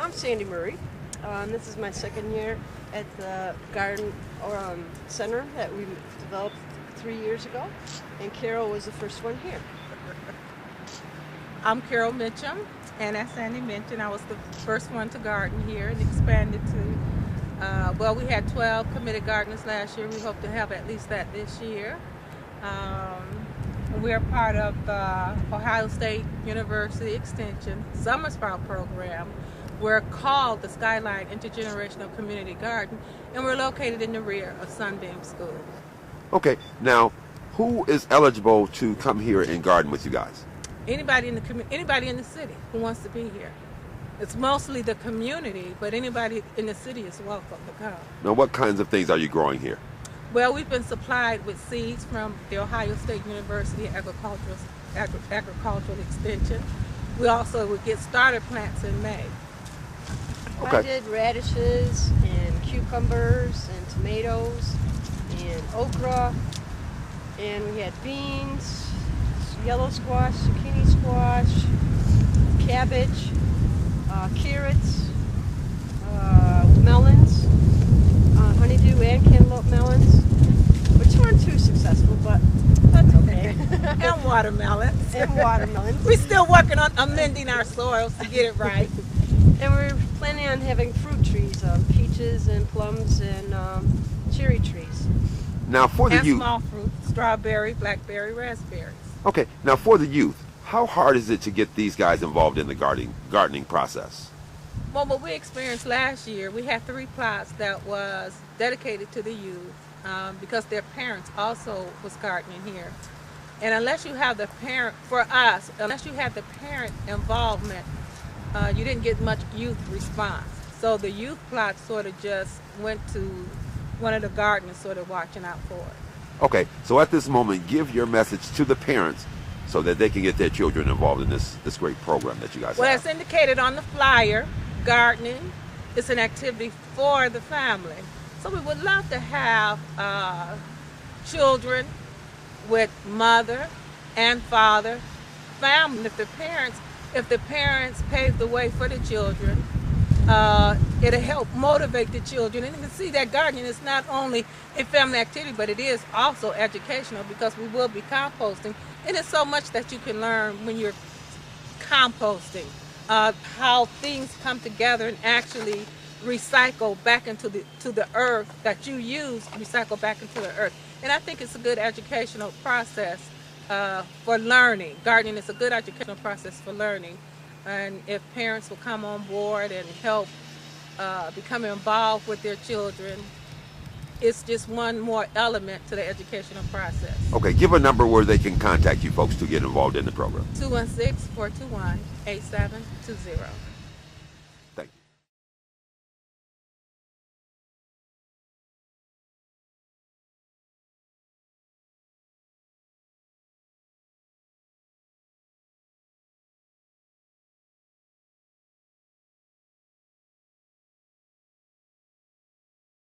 I'm Sandy Murray. This is my second year at the garden center that we developed 3 years ago, and Carol was the first one here. I'm Carol Mitchum, and as Sandy mentioned, I was the first one to garden here and expanded to, well, we had 12 committed gardeners last year. We hope to have at least that this year. We're part of the Ohio State University Extension Summer Sprout Program. We're called the Skyline Intergenerational Community Garden, and we're located in the rear of Sunbeam School. Okay, now, who is eligible to come here and garden with you guys? Anybody in the city who wants to be here. It's mostly the community, but anybody in the city is welcome to come. Now, what kinds of things are you growing here? Well, we've been supplied with seeds from the Ohio State University Agricultural Extension. We also would get starter plants in May. Okay. I did radishes and cucumbers and tomatoes and okra, and we had beans, yellow squash, zucchini squash, cabbage, carrots, melons, honeydew and cantaloupe melons, which weren't too successful, but that's okay. And watermelons. And watermelons. We're still working on amending our soils to get it right. And we're planning on having fruit trees, peaches and plums and cherry trees. Now, for the and youth. Small fruit, strawberry, blackberry, raspberries. Okay, now for the youth, how hard is it to get these guys involved in the gardening process? Well, what we experienced last year, we had 3 plots that was dedicated to the youth because their parents also was gardening here. And unless you have the parent, for us, unless you had the parent involvement, you didn't get much youth response. So the youth plot sort of just went to one of the gardeners sort of watching out for it. Okay, so at this moment, give your message to the parents so that they can get their children involved in this great program that you guys Well, have. as indicated on the flyer, gardening is an activity for the family. So we would love to have children with mother and father, family. If the parents pave the way for the children, it'll help motivate the children. And you can see that gardening is not only a family activity, but it is also educational because we will be composting. And it's so much that you can learn when you're composting, how things come together and actually recycle back into the earth that you use, recycle back into the earth. And I think it's a good educational process for learning. Gardening is a good educational process for learning. And if parents will come on board and help become involved with their children, it's just one more element to the educational process. Okay, give a number where they can contact you folks to get involved in the program. 216-421-8720.